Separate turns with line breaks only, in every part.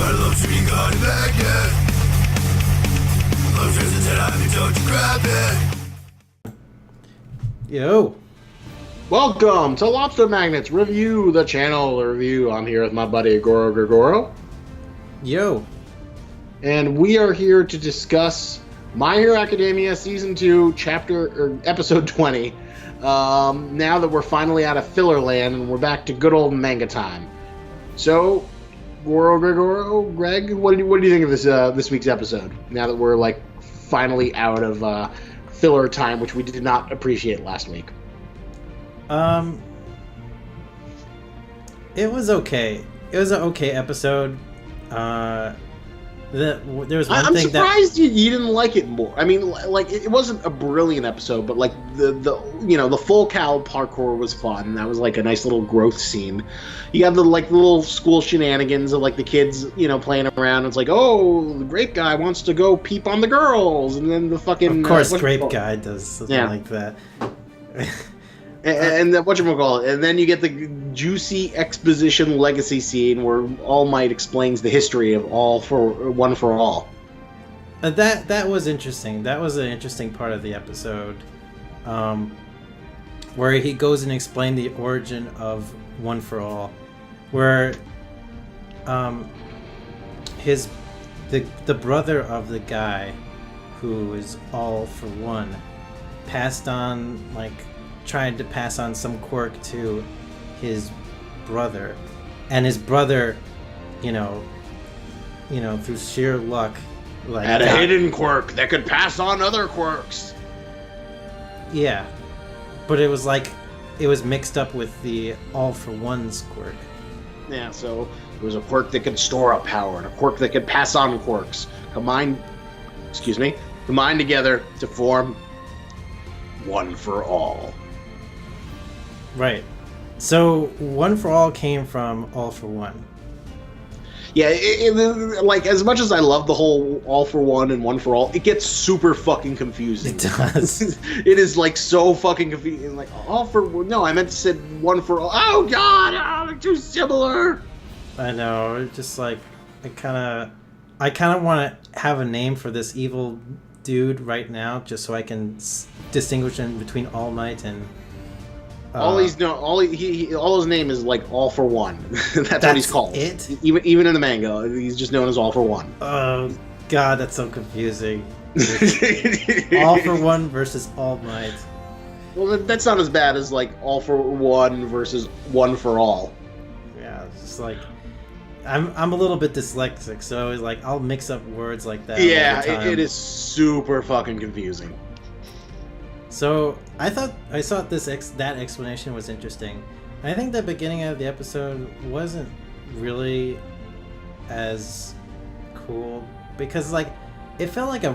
I love sweet God magnet. Love just to tell you, don't you grab it.
Yo.
Welcome to Lobster Magnets Review, the channel review. I'm here with my buddy Gorogregoro.
Yo.
And we are here to discuss My Hero Academia Season 2, Episode 20. Now that we're finally out of fillerland and we're back to good old manga time. So, Gorogregoro, Greg, what do you think of this week's episode? Now that we're like finally out of filler time, which we did not appreciate last week.
It was okay. It was an okay episode. There was one
I'm
thing
surprised you didn't like it more. I mean, like it wasn't a brilliant episode, but like the full cow parkour was fun. That was like a nice little growth scene. You got the like little school shenanigans of like the kids, playing around. It's like, oh, the grape guy wants to go peep on the girls, and then the fucking
of course grape guy does something like that.
And whatchamacallit, and then you get the juicy exposition legacy scene where All Might explains the history of One for All.
That was interesting. That was an interesting part of the episode, where he goes and explains the origin of One for All, where the brother of the guy who is All for One passed on tried to pass on some quirk to his brother, and his brother, through sheer luck,
had a hidden quirk that could pass on other quirks.
Yeah, but it was mixed up with the All for One's quirk.
Yeah, so it was a quirk that could store up power and a quirk that could pass on quirks. Combined together to form One for All.
Right. So One for All came from All for One.
Yeah, like as much as I love the whole All for One and One for All, it gets super fucking confusing.
It does.
It is like so fucking confusing. Like All for no, I meant to say One for All. Oh God, they're too similar.
I know. It's just like I kind of want to have a name for this evil dude right now, just so I can distinguish him between All Might and.
All his name is like All for One. That's what he's called.
It?
Even in the manga, he's just known as All for One.
Oh God, that's so confusing. All for One versus All Might.
Well, that's not as bad as like All for One versus One for All.
Yeah, it's just like I'm a little bit dyslexic, so it's like I'll mix up words like that.
Yeah,
all the time.
It is super fucking confusing.
So I thought that explanation was interesting. I think the beginning of the episode wasn't really as cool because it felt like a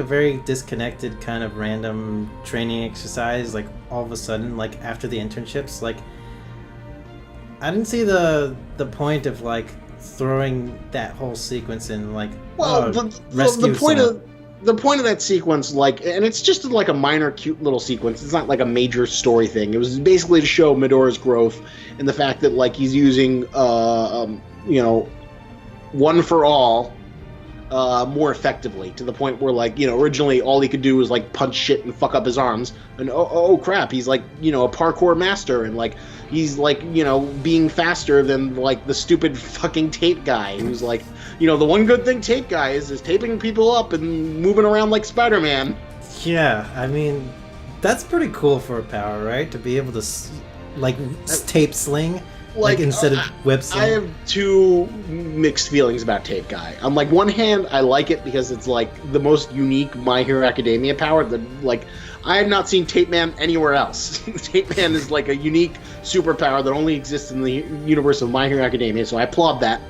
very disconnected kind of random training exercise. Like all of a sudden, like after the internships, like I didn't see the point of like throwing that whole sequence in. Like
the point of that sequence, and it's just like a minor, cute little sequence. It's not like a major story thing. It was basically to show Midori's growth and the fact that like he's using, One for All more effectively, to the point where originally all he could do was like punch shit and fuck up his arms, and oh crap, he's like a parkour master, and like he's like being faster than like the stupid fucking tape guy who's like the one good thing tape guy is taping people up and moving around like Spider-Man.
Yeah, I mean that's pretty cool for a power, right? To be able to tape sling. Like instead of whip sling.
I have two mixed feelings about Tape Guy. On like one hand, I like it because it's like the most unique My Hero Academia power that like I have not seen Tape Man anywhere else. Tape Man is like a unique superpower that only exists in the universe of My Hero Academia, so I applaud that.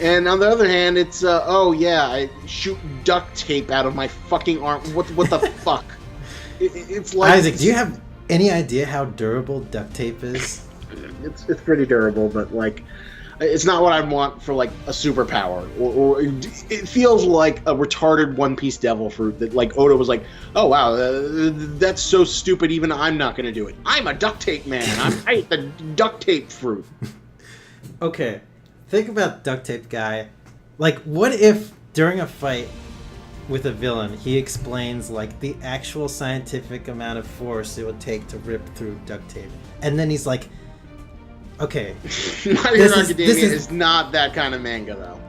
And on the other hand, it's I shoot duct tape out of my fucking arm. What the fuck? It's like
Isaac, do you have any idea how durable duct tape is?
It's pretty durable, but like it's not what I want for like a superpower, or it feels like a retarded One Piece devil fruit that like Oda was like, oh wow, that's so stupid, even I'm not gonna do it. I'm a duct tape man. I hate the duct tape fruit.
Okay, think about Duct Tape Guy. Like, what if during a fight with a villain, he explains like the actual scientific amount of force it would take to rip through duct tape, and then he's like, "Okay,
My Hero Academia is not that kind of manga, though.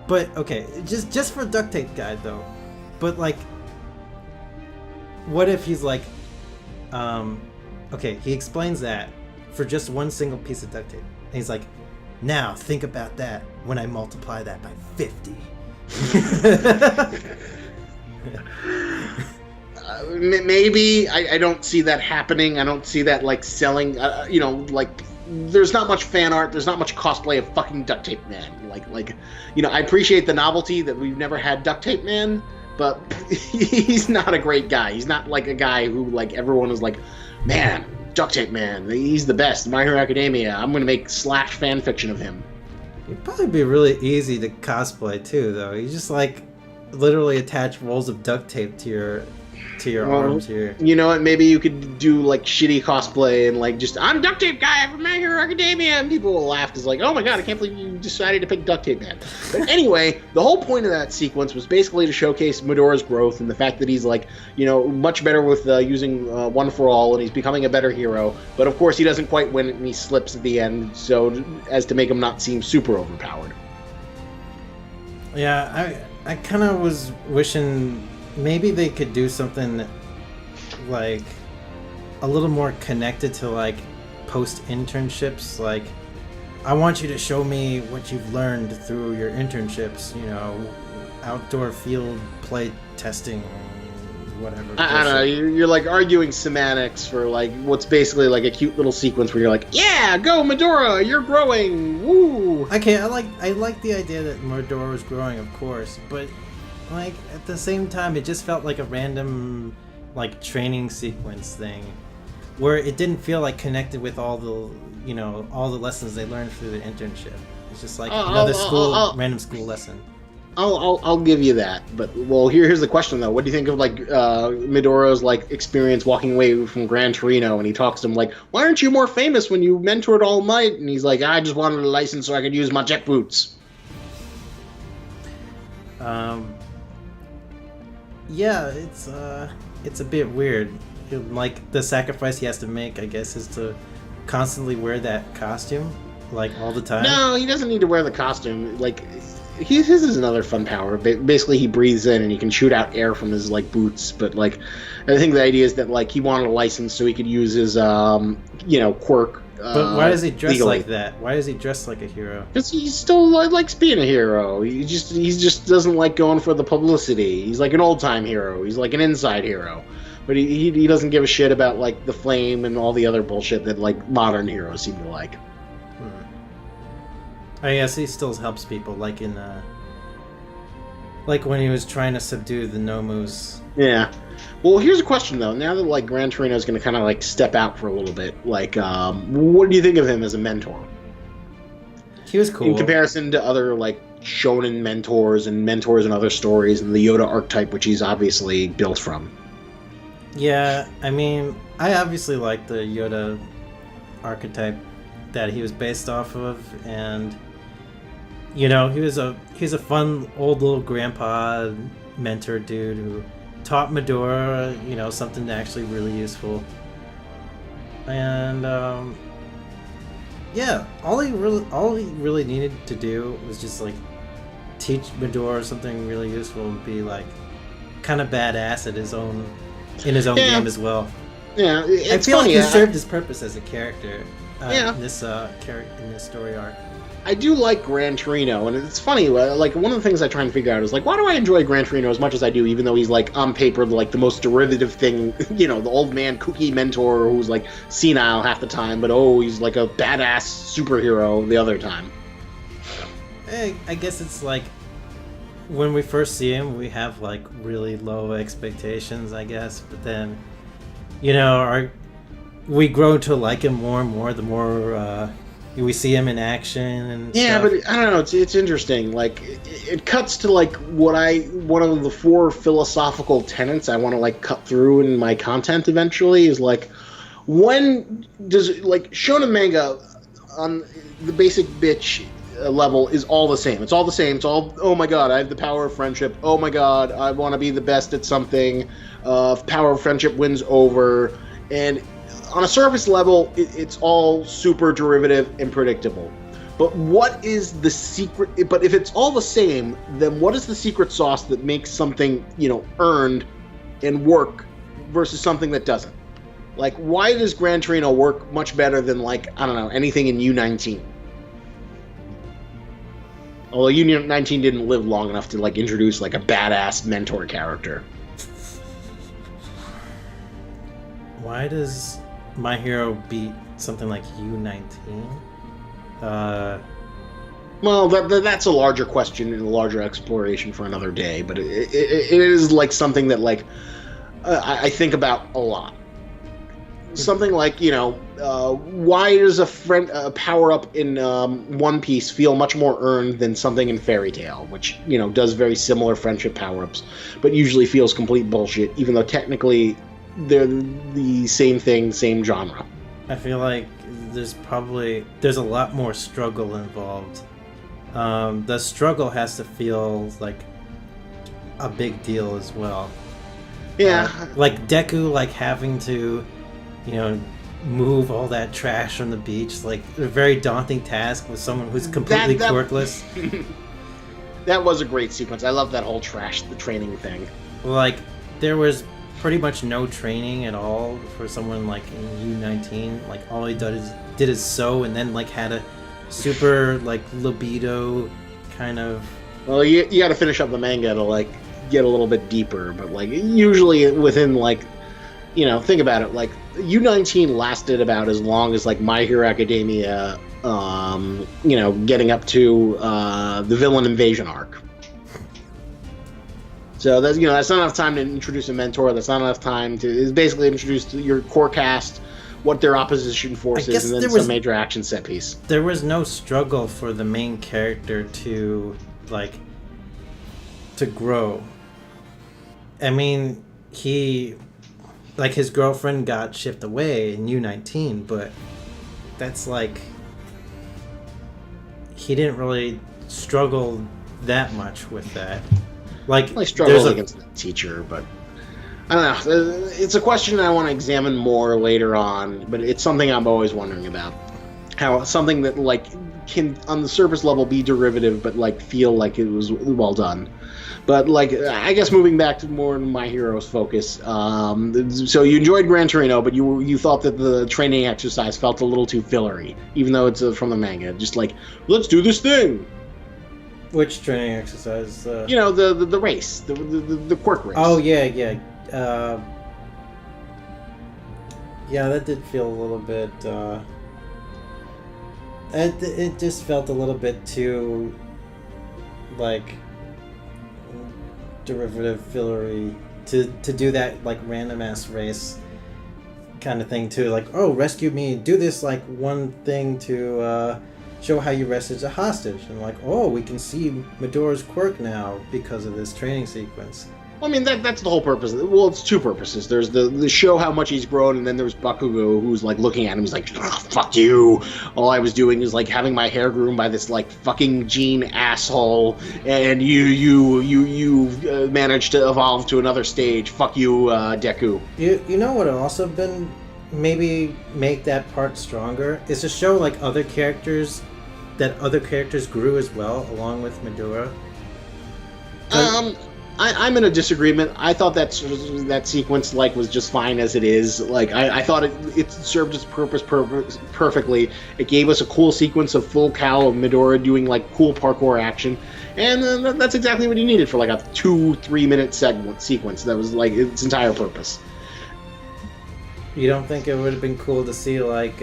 But okay, just for Duct Tape Guy though. But like, what if he's like, okay, he explains that for just one single piece of duct tape, and he's like, now think about that when I multiply that by 50.
Maybe I don't see that happening. I don't see that like selling. Like there's not much fan art. There's not much cosplay of fucking Duct Tape Man. I appreciate the novelty that we've never had Duct Tape Man, but he's not a great guy. He's not like a guy who like everyone is like, man, Duct Tape Man, he's the best. My Hero Academia, I'm gonna make slash fan fiction of him.
It'd probably be really easy to cosplay too, though. You just like literally attach rolls of duct tape to your arms here.
You know what? Maybe you could do like shitty cosplay and like just I'm Duct Tape Guy from My Hero Academia, and people will laugh because like, oh my god, I can't believe you decided to pick Duct Tape Man. But anyway, the whole point of that sequence was basically to showcase Medora's growth and the fact that he's like, much better with using One for All, and he's becoming a better hero. But of course, he doesn't quite win it, and he slips at the end, so as to make him not seem super overpowered.
Yeah, I kind of was wishing maybe they could do something like a little more connected to like post internships. Like, I want you to show me what you've learned through your internships, outdoor field play testing, whatever.
I don't know, you're like arguing semantics for like what's basically like a cute little sequence where you're like, yeah, go Medora, you're growing, woo.
Okay, I like the idea that Medora was growing, of course, but like at the same time it just felt like a random like training sequence thing where it didn't feel like connected with all the lessons they learned through the internship. It's just like another random school lesson.
I'll give you that, but well, here's the question though. What do you think of like Medora's like experience walking away from Gran Torino, and he talks to him like, why aren't you more famous when you mentored All Might? And he's like, I just wanted a license so I could use my jet boots.
Yeah, it's a bit weird. Like the sacrifice he has to make, I guess, is to constantly wear that costume, like all the time.
No, he doesn't need to wear the costume. Like, his is another fun power. Basically, he breathes in and he can shoot out air from his like boots. But like, I think the idea is that like he wanted a license so he could use his quirk.
But why does he dress
legally.
like that? Why does he dress like a hero?
Because he still likes being a hero. He just doesn't like going for the publicity. He's like an old time hero. He's like an inside hero. But he doesn't give a shit about like the flame and all the other bullshit that like modern heroes seem to like.
I guess he still helps people, like in like when he was trying to subdue the Nomus.
Yeah. Well, here's a question though. Now that like Gran Torino is going to kind of like step out for a little bit, like, what do you think of him as a mentor?
He was cool
in comparison to other like shonen mentors and mentors in other stories and the Yoda archetype, which he's obviously built from.
Yeah, I mean, I obviously like the Yoda archetype that he was based off of, and he's a fun old little grandpa mentor dude who taught Medora, something actually really useful. And yeah, all he really needed to do was just like teach Medora something really useful and be like kind of badass in his own game as well.
Yeah,
I feel like he served his purpose as a character. In this story arc.
I do like Gran Torino, and it's funny, like, one of the things I try and figure out is, like, why do I enjoy Gran Torino as much as I do, even though he's, like, on paper, like, the most derivative thing, the old man kooky mentor who's, like, senile half the time, but, he's, like, a badass superhero the other time.
I guess it's, like, when we first see him, we have, like, really low expectations, I guess, but then, we grow to like him more and more the more we see him in action and stuff.
But I don't know, it's interesting. Like it cuts to like one of the 4 philosophical tenets I want to like cut through in my content eventually is like, when does like shonen manga on the basic bitch level is all the same. It's all the same. It's all, oh my god, I have the power of friendship. Oh my god, I want to be the best at something. Power of friendship wins over. And on a surface level, it's all super derivative and predictable. But what is the secret? But if it's all the same, then what is the secret sauce that makes something, earned and work versus something that doesn't? Like, why does Gran Torino work much better than, like, I don't know, anything in U19? Although U19 didn't live long enough to, like, introduce, like, a badass mentor character.
Why does My Hero beat something like U19?
Well, that's a larger question and a larger exploration for another day, but it is, like, something that, like, I think about a lot. Something like, why does a power-up in One Piece feel much more earned than something in Fairy Tail, which, does very similar friendship power-ups, but usually feels complete bullshit, even though technically they're the same thing, same genre.
I feel like there's a lot more struggle involved. The struggle has to feel like a big deal as well.
Yeah.
Like Deku, like having to, move all that trash from the beach, like a very daunting task with someone who's completely quirkless.
That was a great sequence. I love that whole the training thing.
Like, there was pretty much no training at all for someone like in U19. Like, all he did is sew, and then like had a super like libido kind of.
Well, you got to finish up the manga to like get a little bit deeper, but like usually within like, think about it, like U19 lasted about as long as like My Hero Academia, getting up to the villain invasion arc. So that's that's not enough time to introduce a mentor. That's not enough time to. It's basically introduce your core cast, what their opposition force is, and then some major action set piece.
There was no struggle for the main character to grow. I mean, his girlfriend got shipped away in U19, but that's like, he didn't really struggle that much with that. Like,
I struggled against the teacher, but I don't know. It's a question I want to examine more later on, but it's something I'm always wondering about. How something that like can on the surface level be derivative, but like feel like it was well done. But like, I guess moving back to more My Hero's focus. So you enjoyed Gran Torino, but you thought that the training exercise felt a little too fillery, even though it's from the manga. Just like, let's do this thing.
Which training exercise?
The race, the quirk race.
Oh yeah. Yeah, that did feel a little bit. It just felt a little bit too, like, derivative fillery to do that like random ass race kind of thing too. Like, oh, rescue me, do this like one thing to show how you rescued a hostage, and like, oh, we can see Midori's quirk now because of this training sequence.
Well, I mean, that's the whole purpose. Well, it's two purposes. There's the show how much he's grown, and then there's Bakugo, who's like looking at him. He's like, oh, fuck you. All I was doing is like having my hair groomed by this like fucking Gene asshole, and you managed to evolve to another stage. Fuck you, Deku.
You know what would also been maybe make that part stronger is to show like other characters grew as well along with Midora.
I'm in a disagreement. I thought that sequence like was just fine as it is. Like I thought it served its purpose perfectly. It gave us a cool sequence of full cow of Midora doing like cool parkour action, and that's exactly what you needed for like a 2-3 minute sequence. That was like its entire purpose.
You don't think it would have been cool to see like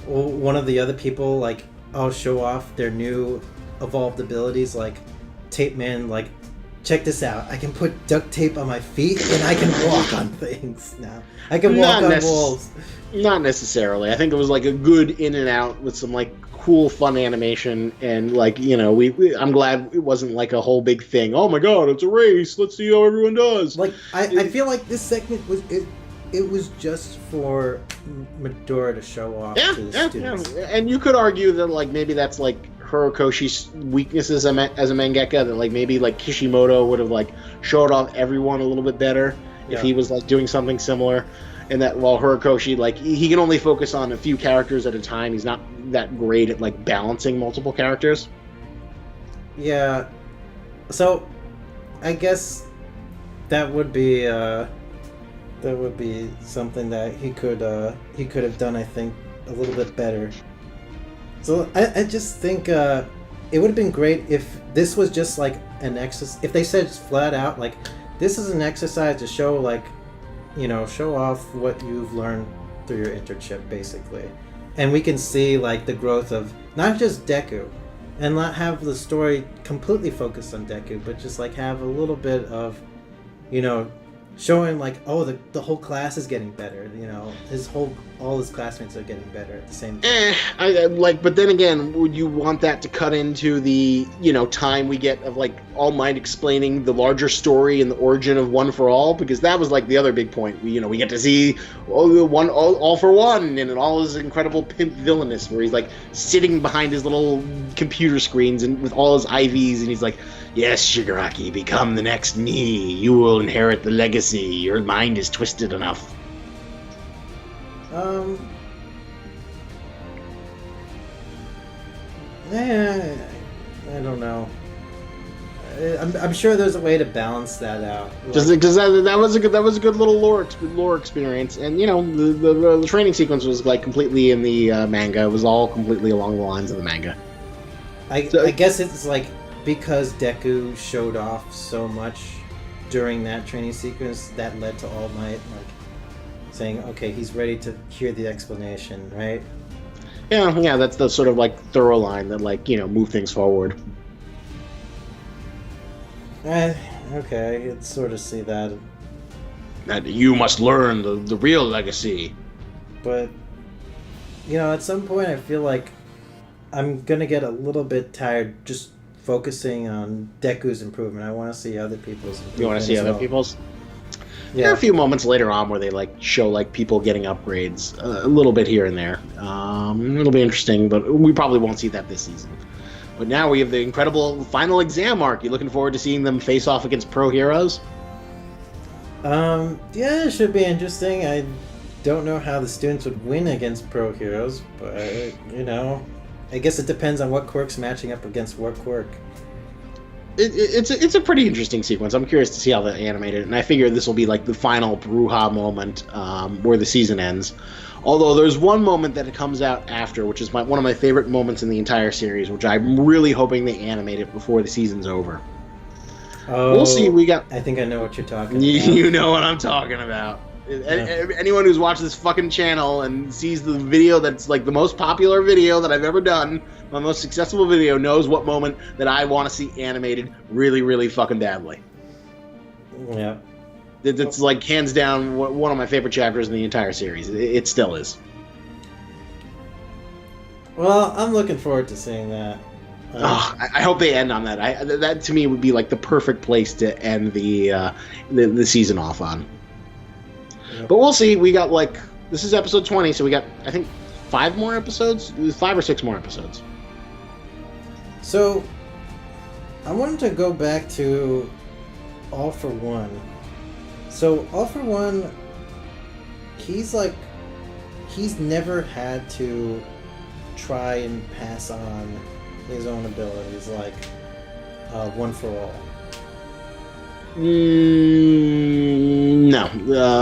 one of the other people like show off their new evolved abilities, like Tape Man, like, check this out, I can put duct tape on my feet and I can walk on things now. I can walk on walls.
Not necessarily. I think it was like a good in and out with some like cool fun animation, and like, I'm glad it wasn't like a whole big thing. Oh my god, it's a race, let's see how everyone does.
Like I feel like this segment it was just for Midora to show off to the students.
Yeah. And you could argue that like maybe that's like Horikoshi's weaknesses as a mangaka, that like maybe like Kishimoto would have like showed off everyone a little bit better if he was like doing something similar, and that while Horikoshi like he can only focus on a few characters at a time, he's not that great at like balancing multiple characters.
Yeah, so I guess that would be something that he could have done, I think, a little bit better. So I just think it would have been great if this was just like an exercise. If they said flat out like, this is an exercise to show like, show off what you've learned through your internship, basically, and we can see like the growth of not just Deku, and not have the story completely focused on Deku, but just like have a little bit of, showing like, oh, the whole class is getting better. All his classmates are getting better at the same time.
But then again, would you want that to cut into the time we get of like All Might explaining the larger story and the origin of One for All? Because that was like the other big point. We get to see all for One and all his incredible pimp villainous, where he's like sitting behind his little computer screens and with all his IVs, and he's like, "Yes, Shigaraki, become the next me. You will inherit the legacy. Your mind is twisted enough."
I don't know. I'm sure there's a way to balance that out.
Just because that was a good little lore experience, and the training sequence was like completely in the manga. It was all completely along the lines of the manga.
I guess it's like, because Deku showed off so much during that training sequence, that led to All Might like saying, okay, he's ready to hear the explanation, right?
Yeah, that's the sort of like thorough line that like move things forward.
Okay, I'd sort of see that.
That you must learn the real legacy.
But at some point, I feel like I'm gonna get a little bit tired just focusing on Deku's improvement. I want to see other people's improvement.
You want to see other people's?
Yeah.
There are a few moments later on where they like show like people getting upgrades a little bit here and there. It'll be interesting, but we probably won't see that this season. But now we have the incredible final exam arc. You looking forward to seeing them face off against pro heroes?
Yeah, it should be interesting. I don't know how the students would win against pro heroes, but I guess it depends on what quirk's matching up against what quirk.
It's a pretty interesting sequence. I'm curious to see how they animate it, and I figure this will be like the final brouhaha moment where the season ends. Although there's one moment that comes out after, which is one of my favorite moments in the entire series, which I'm really hoping they animate it before the season's over.
Oh,
we'll see.
I think I know what you're talking about.
You know what I'm talking about. Yeah. Anyone who's watched this fucking channel and sees the video that's like the most popular video that I've ever done, my most successful video, knows what moment that I want to see animated really, really fucking badly.
Yeah.
It's like hands down one of my favorite chapters in the entire series. It still is.
Well, I'm looking forward to seeing that.
I hope they end on that. That to me would be like the perfect place to end the season off on. Yep. But we'll see. We got this is episode 20, so we got I think 5 more episodes, 5 or 6 more episodes.
So I wanted to go back to All for One. So All for One, he's never had to try and pass on his own abilities like One for All.
No,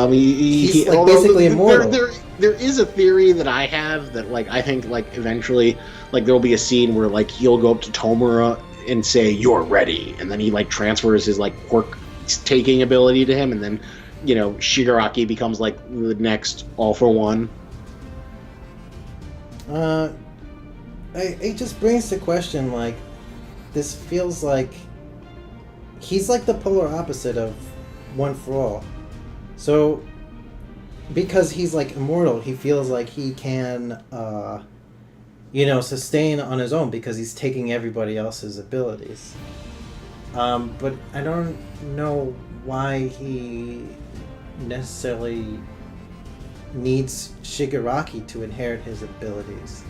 he's basically immortal.
There is a theory that I have that I think eventually there'll be a scene where he'll go up to Tomura and say you're ready, and then he transfers his quirk taking ability to him, and then Shigaraki becomes the next All for One.
It just brings to question this feels like he's the polar opposite of One for All. So because he's immortal, he feels like he can sustain on his own because he's taking everybody else's abilities. But I don't know why he necessarily needs Shigaraki to inherit his abilities?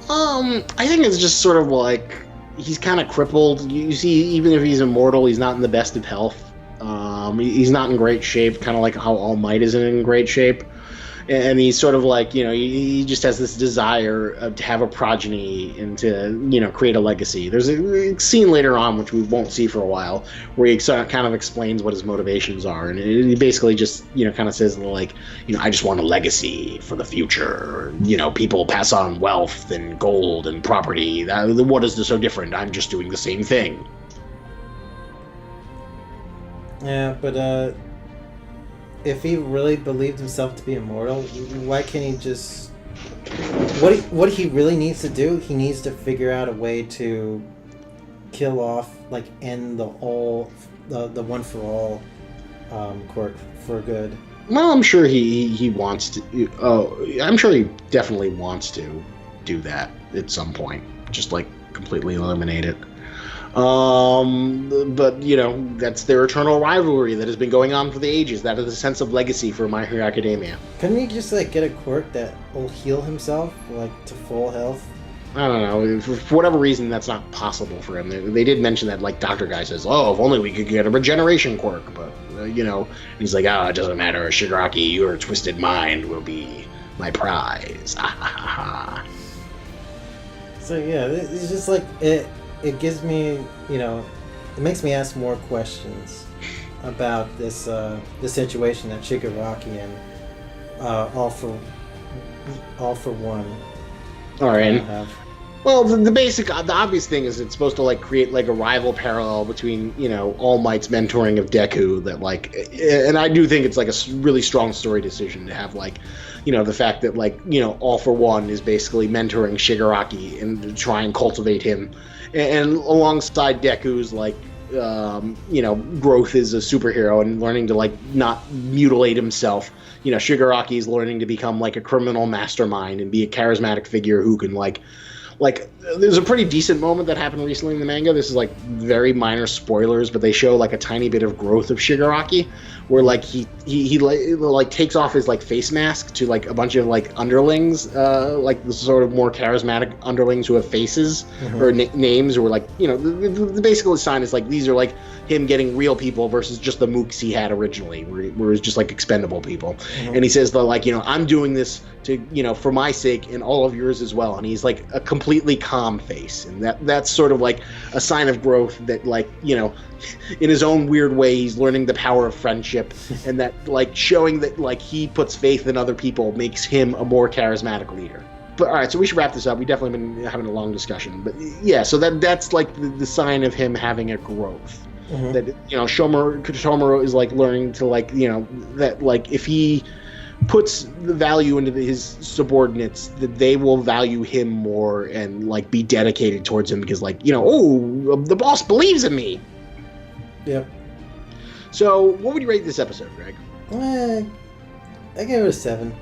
I think it's just sort of like he's kind of crippled. You see, even if he's immortal, he's not in the best of health. He's not in great shape, kind of like how All Might isn't in great shape. And he's sort of like, he just has this desire to have a progeny and to, create a legacy. There's a scene later on, which we won't see for a while, where he kind of explains what his motivations are. And he basically just, kind of says, like, I just want a legacy for the future. People pass on wealth and gold and property. What is this so different? I'm just doing the same thing.
Yeah, but, if he really believed himself to be immortal, why can't he just... What he really needs to do, he needs to figure out a way to kill off, like, end the one for all quirk for good.
Well, I'm sure he wants to... I'm sure he definitely wants to do that at some point. Just, like, completely eliminate it. But that's their eternal rivalry that has been going on for the ages. That is a sense of legacy for My Hero Academia.
Couldn't he just get a quirk that will heal himself to full health?
I don't know. For whatever reason, that's not possible for him. They did mention that, Dr. Guy says, "Oh, if only we could get a regeneration quirk." But he's like, "Oh, it doesn't matter. Shigaraki, your twisted mind will be my prize."
So yeah, it's just it. It gives me, it makes me ask more questions about this situation that Shigaraki and All for One.
All right.
Have.
Well, the obvious thing is it's supposed to create a rival parallel between All Might's mentoring of Deku and I do think it's a really strong story decision to have the fact that All for One is basically mentoring Shigaraki and to try and cultivate him. And alongside Deku's, growth as a superhero and learning to, not mutilate himself, Shigaraki's learning to become, a criminal mastermind and be a charismatic figure who can, there's a pretty decent moment that happened recently in the manga. This is, very minor spoilers, but they show, a tiny bit of growth of Shigaraki, where, he takes off his, face mask to, a bunch of, underlings, the sort of more charismatic underlings who have faces or names, or, the basic sign is, these are, him getting real people versus just the mooks he had originally, where it was just, expendable people. And he says, I'm doing this to, for my sake and all of yours as well. And he's, a completely calm face. And that's sort of, a sign of growth that, in his own weird way, he's learning the power of friendship, and that showing that he puts faith in other people makes him a more charismatic leader. But all right, so we should wrap this up. We've definitely been having a long discussion, but yeah, so that's the sign of him having a growth. That Shomaru is learning to that if he puts the value into his subordinates, that they will value him more and be dedicated towards him because the boss believes in me.
Yep.
So, what would you rate this episode, Greg?
I gave it a 7.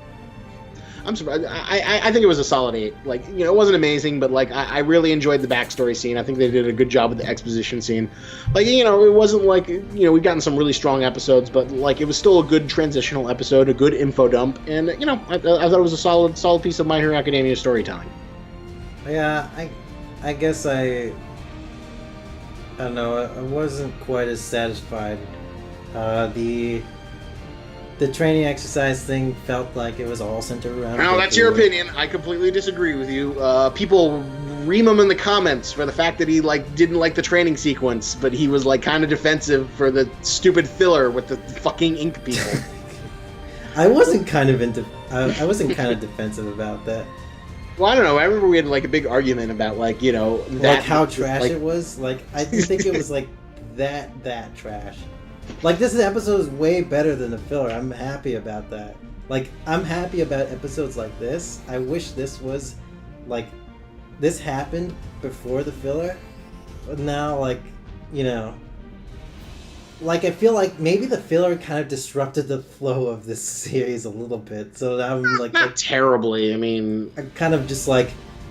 I'm surprised. I think it was a solid 8. It wasn't amazing, but I really enjoyed the backstory scene. I think they did a good job with the exposition scene. It wasn't we've gotten some really strong episodes, but it was still a good transitional episode, a good info dump, and I thought it was a solid piece of My Hero Academia storytelling.
Yeah, I guess I don't know. I wasn't quite as satisfied. The training exercise thing felt like it was all centered around...
Now, that's your opinion. I completely disagree with you. People ream him in the comments for the fact that he, didn't like the training sequence, but he was, kind of defensive for the stupid filler with the fucking ink people.
I wasn't kind of defensive about that.
Well, I don't know. I remember we had, a big argument about, that...
how trash it was? I didn't think it was, that trash. This episode is way better than the filler. I'm happy about that. I'm happy about episodes like this. I wish this was, this happened before the filler. But now, I feel like maybe the filler kind of disrupted the flow of this series a little bit. So I'm,
Not terribly, I mean...
I'm kind of just, I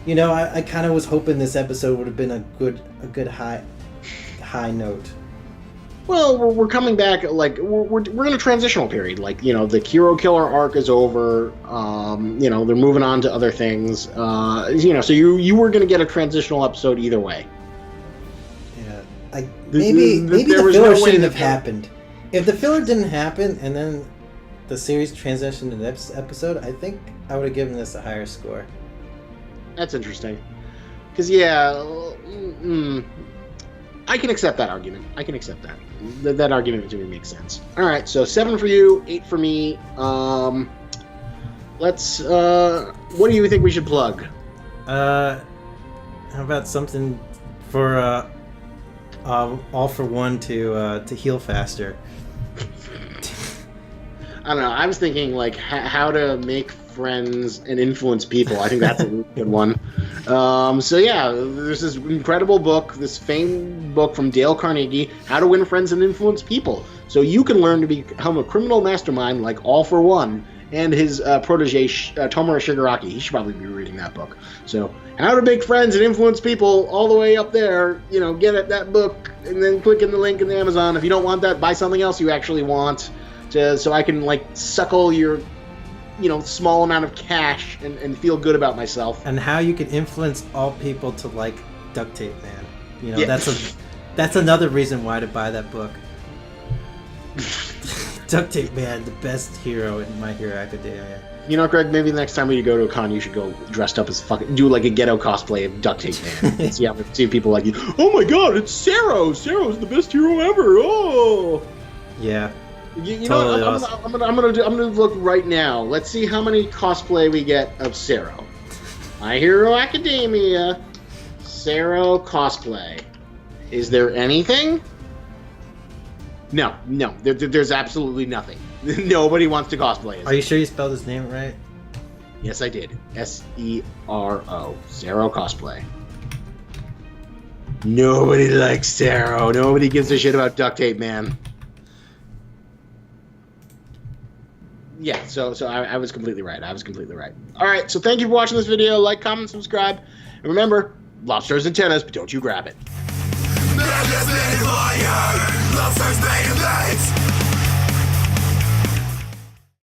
kind of was hoping this episode would have been a good high note.
Well, we're coming back. Like we're in a transitional period. Like the hero killer arc is over. They're moving on to other things. So you were going to get a transitional episode either way.
Yeah, maybe the filler shouldn't have happened. If the filler didn't happen and then the series transitioned to the next episode, I think I would have given this a higher score.
That's interesting. Because I can accept that argument. I can accept that. That argument to me makes sense. All right, so 7 for you, 8 for me. Let's. What do you think we should plug?
How about something for All for One to heal faster?
I don't know. I was thinking like how to make friends and influence people. I think that's a really good one. There's this incredible book, this famed book from Dale Carnegie, How to Win Friends and Influence People. So you can learn to become a criminal mastermind like All for One and his protege, Tomura Shigaraki. He should probably be reading that book. So How to Make Friends and Influence People, all the way up there. Get at that book and then click in the link in the Amazon. If you don't want that, buy something else you actually want, so I can suckle your small amount of cash and feel good about myself.
And how you can influence all people to like Duct Tape Man. That's another reason why to buy that book. Duct Tape Man, the best hero in My Hero Academia.
Greg, maybe the next time you go to a con, you should go dressed up as do like a ghetto cosplay of Duct Tape Man. see people like you. Oh my God, it's Sero! Sero's the best hero ever! Oh!
Yeah.
Totally awesome. I'm gonna look right now. Let's see how many cosplay we get of Sero. My Hero Academia, Sero cosplay. Is there anything? No. There's absolutely nothing. Nobody wants to cosplay.
Are you sure you spelled his name right?
Yes, I did. Sero. Sero cosplay. Nobody likes Sero. Nobody gives a shit about Duct Tape Man. Yeah, so I was completely right. All right, so thank you for watching this video. Like, comment, subscribe. And remember, lobsters and tennis, but don't you grab it.
Lobsters made of light.